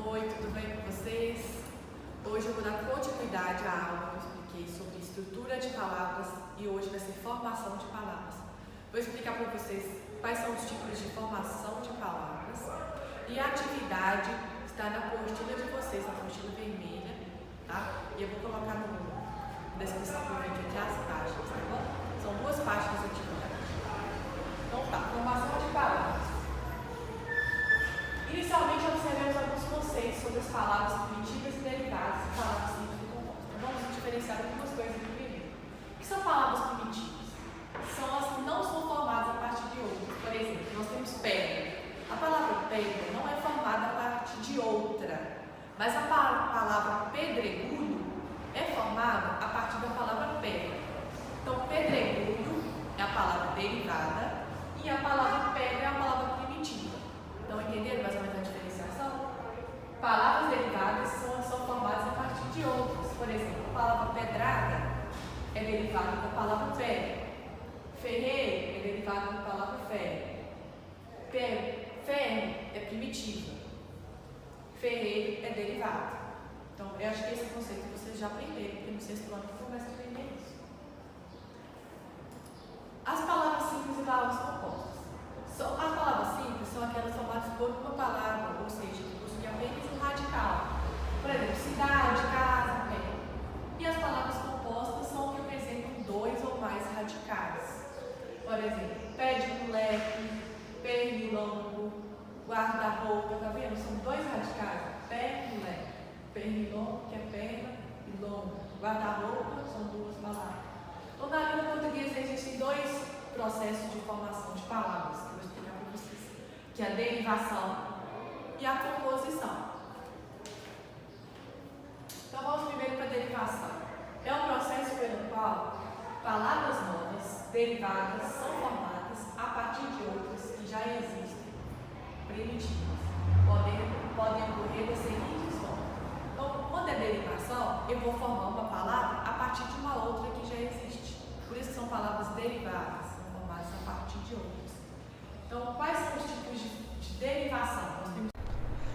Oi, tudo bem com vocês? Hoje eu vou dar continuidade à aula que eu expliquei sobre estrutura de palavras e hoje vai ser formação de palavras. Vou explicar para vocês quais são os tipos de formação de palavras e a atividade está na apostila de vocês, na apostila vermelha, tá? E eu vou colocar na descrição do vídeo aqui as páginas, tá bom? São duas páginas de atividade. Então tá, formação de palavras. Inicialmente, observemos alguns conceitos sobre as palavras primitivas e derivadas e palavras simples e compostas. Vamos diferenciar algumas coisas aqui primeiro. O que são palavras primitivas? São as que não são formadas a partir de outras. Por exemplo, nós temos pedra. A palavra pedra não é formada a partir de outra, mas a palavra pedregulho é formada a partir da palavra pedra. Então, pedregulho é a palavra derivada e a palavra pedra é a palavra primitiva. Então, entenderam mais ou menos a diferenciação? Palavras derivadas são formadas a partir de outras. Por exemplo, a palavra pedrada é derivada da palavra pedra. Ferreiro é derivada da palavra ferro. Ferro é primitiva. Ferreiro é derivado. Então, eu acho que esse conceito vocês já aprenderam, porque no sexto ano que começa a aprender isso. As palavras simples e palavras compostas. As palavras simples são aquelas formadas por uma palavra, ou seja, que possui apenas um radical. Por exemplo, cidade, casa, pé. E as palavras compostas são que apresentam dois ou mais radicais. Por exemplo, pé de moleque, pernilongo, guarda-roupa, tá vendo? São dois radicais, pé e moleque. Pernilongo, que é perna, e longo. Guarda-roupa são duas palavras. Então, na língua portuguesa existem dois processos de formação de palavras, que eu vou explicar para vocês, que é a derivação e a composição. Então, vamos primeiro para a derivação. É um processo pelo qual palavras novas, derivadas, são formadas a partir de outras que já existem, primitivas. Podem ocorrer da seguinte forma. Então, quando é derivação, eu vou formar uma palavra a partir de uma outra que já existe. Por isso são palavras derivadas, são formadas a partir de outras. Então, quais são os tipos de derivação?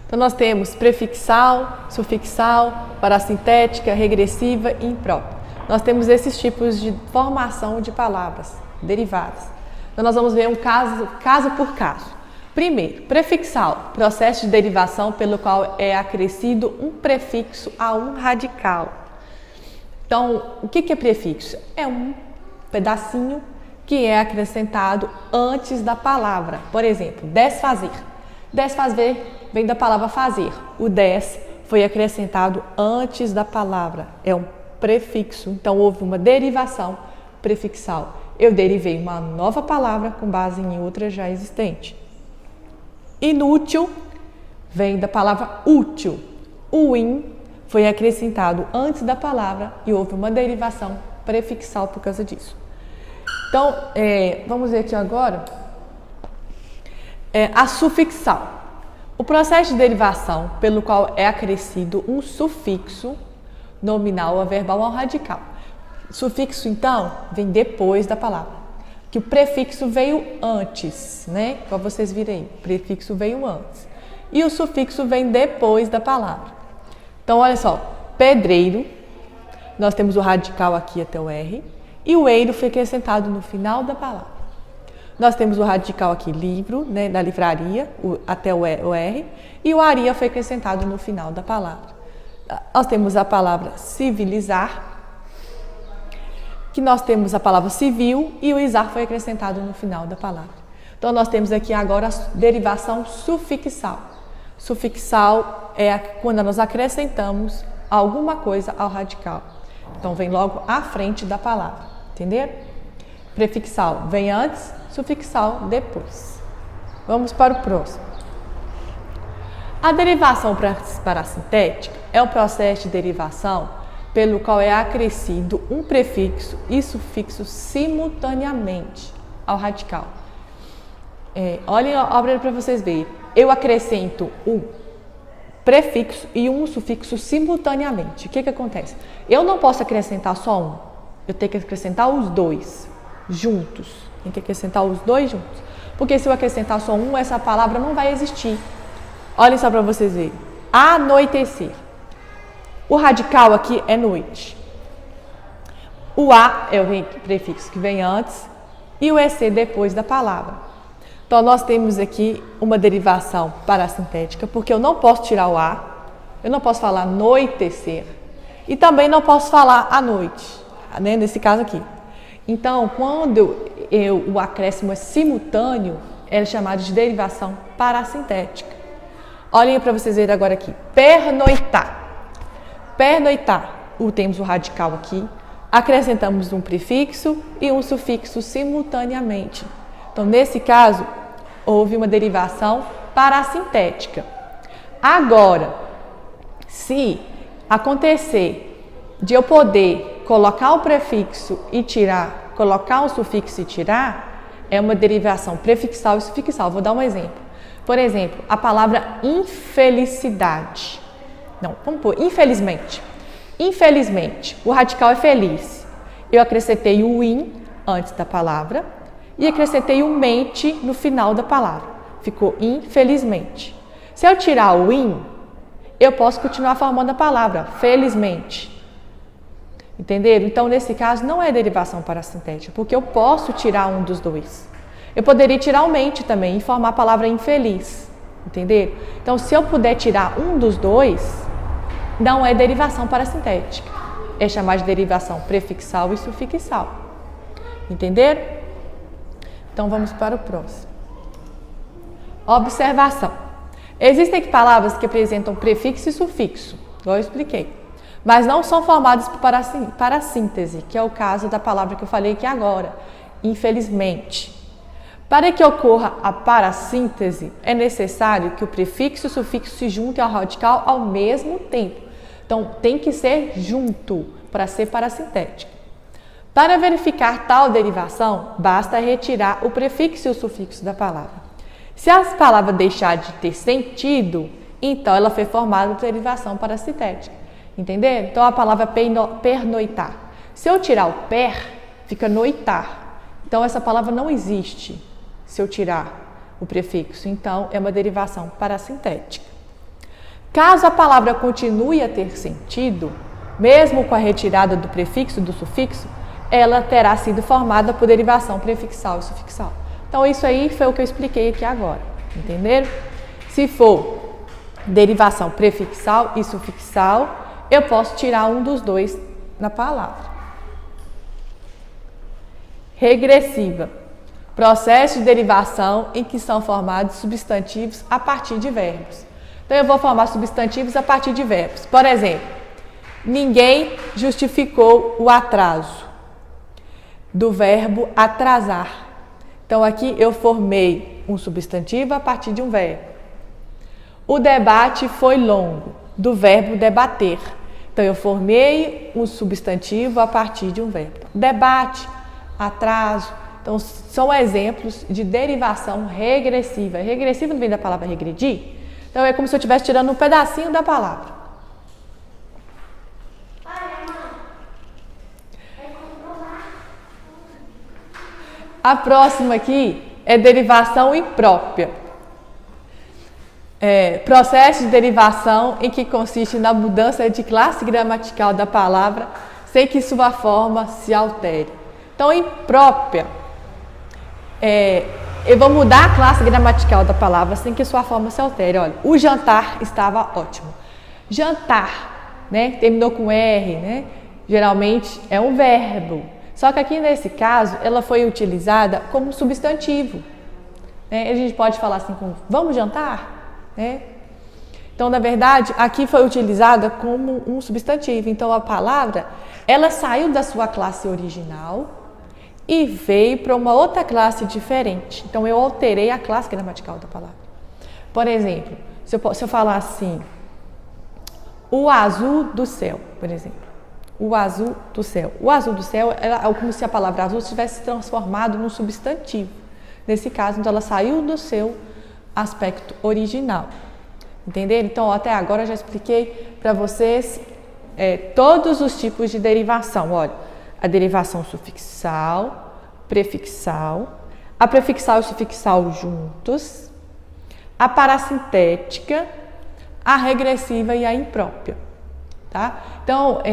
Então, nós temos prefixal, sufixal, parassintética, regressiva e imprópria. Nós temos esses tipos de formação de palavras derivadas. Então, nós vamos ver um caso por caso. Primeiro, prefixal, processo de derivação pelo qual é acrescido um prefixo a um radical. Então, o que é prefixo? É um pedacinho que é acrescentado antes da palavra. Por exemplo, desfazer. Desfazer vem da palavra fazer. O des foi acrescentado antes da palavra. É um prefixo. Então, houve uma derivação prefixal. Eu derivei uma nova palavra com base em outra já existente. Inútil vem da palavra útil. O in foi acrescentado antes da palavra e houve uma derivação prefixal por causa disso. Então, vamos ver aqui agora a sufixal. O processo de derivação pelo qual é acrescido um sufixo nominal ou verbal ao radical. Sufixo, então, vem depois da palavra. Que o prefixo veio antes, né? Como vocês viram aí, o prefixo veio antes. E o sufixo vem depois da palavra. Então, olha só, pedreiro, nós temos o radical aqui até o R, e o eiro foi acrescentado no final da palavra. Nós temos o radical aqui, livro, né, da livraria, até o R, e o aria foi acrescentado no final da palavra. Nós temos a palavra civilizar, que nós temos a palavra civil e o izar foi acrescentado no final da palavra. Então, nós temos aqui agora a derivação sufixal. Sufixal é quando nós acrescentamos alguma coisa ao radical. Então, vem logo à frente da palavra, entenderam? Prefixal vem antes, sufixal depois. Vamos para o próximo. A derivação parassintética é um processo de derivação pelo qual é acrescido um prefixo e sufixo simultaneamente ao radical. Olhem a obra para vocês verem. Eu acrescento um prefixo e um sufixo simultaneamente. O que acontece? Eu não posso acrescentar só um. Eu tenho que acrescentar os dois juntos. Tem que acrescentar os dois juntos. Porque se eu acrescentar só um, essa palavra não vai existir. Olhem só para vocês verem. anoitecer. O radical aqui é noite. O a é o prefixo que vem antes e o ec depois da palavra. Então, nós temos aqui uma derivação parassintética, porque eu não posso tirar o a, eu não posso falar anoitecer e também não posso falar à noite, né, nesse caso aqui. Então, quando o acréscimo é simultâneo, é chamado de derivação parassintética. Olhem para vocês verem agora aqui. Pernoitar. Pernoitar. Temos o radical aqui. Acrescentamos um prefixo e um sufixo simultaneamente. Então, nesse caso, houve uma derivação parassintética. Agora, se acontecer de eu poder colocar o prefixo e tirar, colocar o sufixo e tirar, é uma derivação prefixal e sufixal. Vou dar um exemplo. Por exemplo, a palavra infelicidade. Não, vamos pôr infelizmente. Infelizmente, o radical é feliz. Eu acrescentei o in antes da palavra e acrescentei o mente no final da palavra. Ficou infelizmente. Se eu tirar o in, eu posso continuar formando a palavra felizmente. Entenderam? Então, nesse caso, não é derivação parassintética, porque eu posso tirar um dos dois. Eu poderia tirar o mente também e formar a palavra infeliz. Entenderam? Então, se eu puder tirar um dos dois, não é derivação parassintética. É chamada de derivação prefixal e sufixal. Entenderam? Então, vamos para o próximo. Observação. Existem palavras que apresentam prefixo e sufixo, igual eu expliquei, mas não são formadas por parassíntese, que é o caso da palavra que eu falei aqui agora, infelizmente. Para que ocorra a parassíntese, é necessário que o prefixo e o sufixo se juntem ao radical ao mesmo tempo. Então, tem que ser junto para ser parassintético. Para verificar tal derivação, basta retirar o prefixo e o sufixo da palavra. Se a palavra deixar de ter sentido, então ela foi formada por derivação parassintética. Entenderam? Então, a palavra pernoitar. Se eu tirar o per, fica noitar. Então, essa palavra não existe se eu tirar o prefixo. Então, é uma derivação parassintética. Caso a palavra continue a ter sentido, mesmo com a retirada do prefixo e do sufixo, ela terá sido formada por derivação prefixal e sufixal. Então, isso aí foi o que eu expliquei aqui agora. Entenderam? Se for derivação prefixal e sufixal, eu posso tirar um dos dois na palavra. Regressiva. Processo de derivação em que são formados substantivos a partir de verbos. Então, eu vou formar substantivos a partir de verbos. Por exemplo, ninguém justificou o atraso do verbo atrasar. Então, aqui eu formei um substantivo a partir de um verbo. O debate foi longo, do verbo debater. Então, eu formei um substantivo a partir de um verbo. Debate, atraso. Então, são exemplos de derivação regressiva. Regressiva não vem da palavra regredir? Então, é como se eu estivesse tirando um pedacinho da palavra. A próxima aqui é derivação imprópria. Processo de derivação em que consiste na mudança de classe gramatical da palavra sem que sua forma se altere. Então, imprópria, eu vou mudar a classe gramatical da palavra sem que sua forma se altere. Olha, o jantar estava ótimo. Jantar, né? Terminou com R, né? Geralmente é um verbo. Só que aqui nesse caso, ela foi utilizada como substantivo. Né? A gente pode falar assim, como, vamos jantar? Né? Então, na verdade, aqui foi utilizada como um substantivo. Então, a palavra, ela saiu da sua classe original e veio para uma outra classe diferente. Então, eu alterei a classe gramatical da palavra. Por exemplo, se eu falar assim, o azul do céu, por exemplo. O azul do céu. O azul do céu é como se a palavra azul tivesse se transformado num substantivo. Nesse caso, então, ela saiu do seu aspecto original. Entenderam? Então, até agora eu já expliquei para vocês todos os tipos de derivação. Olha, a derivação sufixal, prefixal, a prefixal e o sufixal juntos, a parassintética, a regressiva e a imprópria. Tá? Então,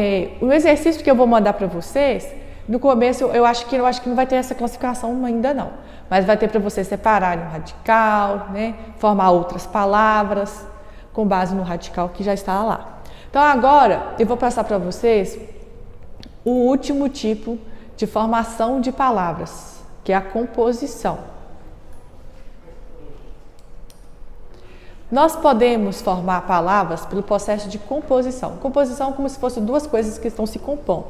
o exercício que eu vou mandar para vocês, no começo eu acho que não vai ter essa classificação ainda não, mas vai ter para vocês separarem um radical, né? Formar outras palavras com base no radical que já está lá. Então agora eu vou passar para vocês o último tipo de formação de palavras, que é a composição. Nós podemos formar palavras pelo processo de composição. Composição é como se fossem duas coisas que estão se compondo.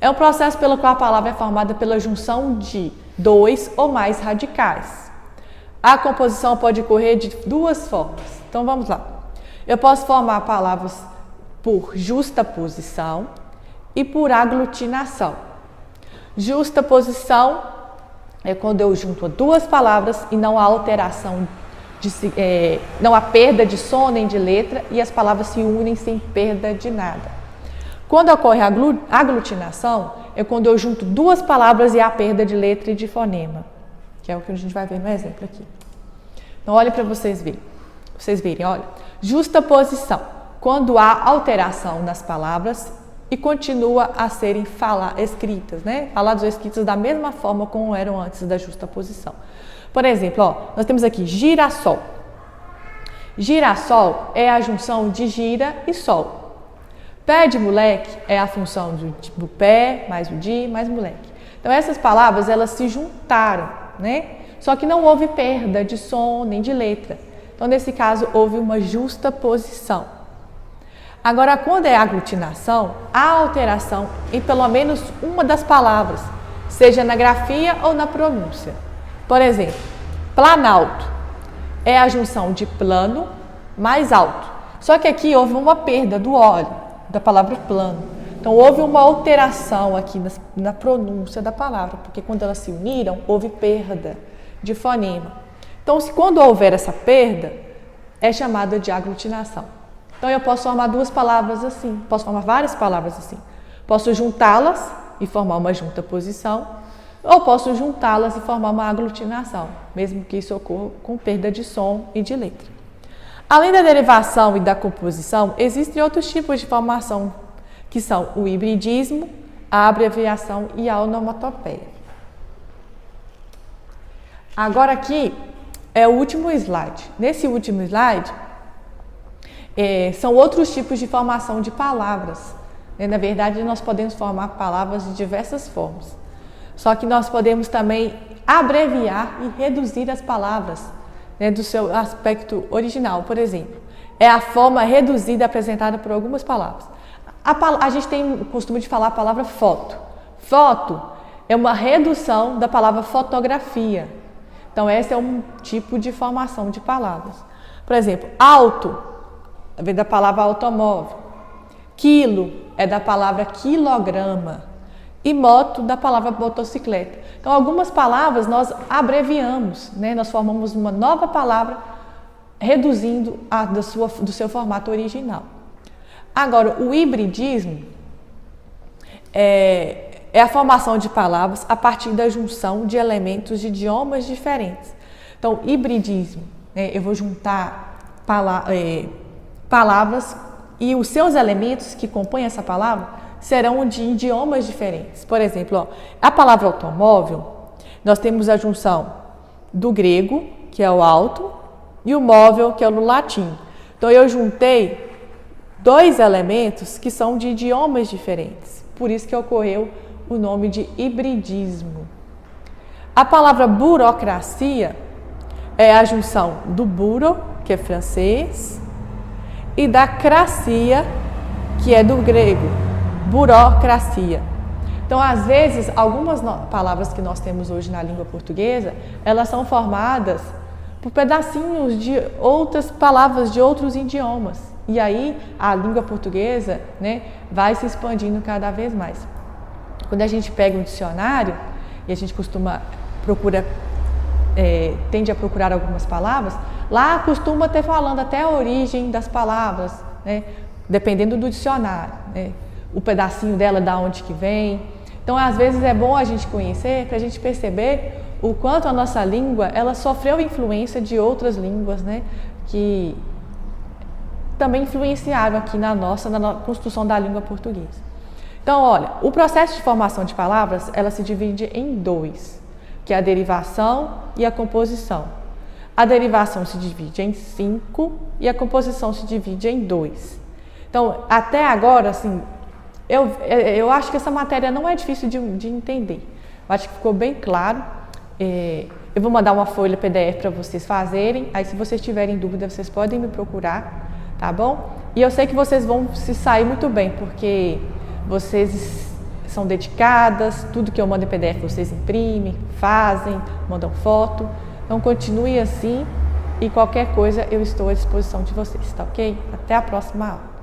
É um processo pelo qual a palavra é formada pela junção de dois ou mais radicais. A composição pode ocorrer de duas formas. Então vamos lá. Eu posso formar palavras por justaposição e por aglutinação. Justaposição é quando eu junto duas palavras e não há alteração, não há perda de som nem de letra e as palavras se unem sem perda de nada. Quando ocorre a aglutinação, é quando eu junto duas palavras e há perda de letra e de fonema, que é o que a gente vai ver no exemplo aqui. Então, olha para vocês verem, olha. Justaposição, quando há alteração nas palavras e continua a serem escritas, né? Falados ou escritas da mesma forma como eram antes da justaposição. Por exemplo, ó, nós temos aqui girassol. Girassol é a junção de gira e sol. Pé de moleque é a função do pé, mais o de, mais moleque. Então, essas palavras, elas se juntaram, né? Só que não houve perda de som nem de letra. Então, nesse caso, houve uma justaposição. Agora, quando é aglutinação, há alteração em pelo menos uma das palavras, seja na grafia ou na pronúncia. Por exemplo, planalto é a junção de plano mais alto. Só que aqui houve uma perda do óleo, da palavra plano. Então, houve uma alteração aqui na pronúncia da palavra, porque quando elas se uniram, houve perda de fonema. Então, quando houver essa perda, é chamada de aglutinação. Então, eu posso formar duas palavras assim, posso formar várias palavras assim. Posso juntá-las e formar uma justaposição, ou posso juntá-las e formar uma aglutinação, mesmo que isso ocorra com perda de som e de letra. Além da derivação e da composição, existem outros tipos de formação, que são o hibridismo, a abreviação e a onomatopeia. Agora aqui é o último slide. Nesse último slide, são outros tipos de formação de palavras. Na verdade, nós podemos formar palavras de diversas formas. Só que nós podemos também abreviar e reduzir as palavras, né, do seu aspecto original. Por exemplo, é a forma reduzida apresentada por algumas palavras. A gente tem o costume de falar a palavra foto. Foto é uma redução da palavra fotografia. Então, esse é um tipo de formação de palavras. Por exemplo, auto vem da palavra automóvel. Quilo é da palavra quilograma. E moto da palavra motocicleta. Então, algumas palavras nós abreviamos, né? Nós formamos uma nova palavra, reduzindo do seu formato original. Agora, o hibridismo é a formação de palavras a partir da junção de elementos de idiomas diferentes. Então, hibridismo, né? Eu vou juntar palavras e os seus elementos que compõem essa palavra serão de idiomas diferentes. Por exemplo, ó, a palavra automóvel, nós temos a junção do grego, que é o auto, e o móvel, que é o latim. Então, eu juntei dois elementos que são de idiomas diferentes. Por isso que ocorreu o nome de hibridismo. A palavra burocracia é a junção do buro, que é francês, e da cracia, que é do grego, burocracia. Então, às vezes, algumas palavras que nós temos hoje na língua portuguesa, elas são formadas por pedacinhos de outras palavras de outros idiomas. E aí, a língua portuguesa, né, vai se expandindo cada vez mais. Quando a gente pega um dicionário, e a gente tende a procurar algumas palavras, lá costuma ter falando até a origem das palavras, né, dependendo do dicionário, né, o pedacinho dela, da onde que vem. Então, às vezes é bom a gente conhecer para a gente perceber o quanto a nossa língua ela sofreu influência de outras línguas, né, que também influenciaram aqui na construção da língua portuguesa. Então, olha, o processo de formação de palavras, ela se divide em dois, que é a derivação e a composição. A derivação se divide em 5 e a composição se divide em 2. Então, até agora, assim, eu acho que essa matéria não é difícil de entender. Eu acho que ficou bem claro. Eu vou mandar uma folha PDF para vocês fazerem. Aí, se vocês tiverem dúvida, vocês podem me procurar, tá bom? E eu sei que vocês vão se sair muito bem, porque vocês são dedicadas, tudo que eu mando em PDF vocês imprimem, fazem, mandam foto. Então, continue assim e qualquer coisa eu estou à disposição de vocês, tá ok? Até a próxima aula.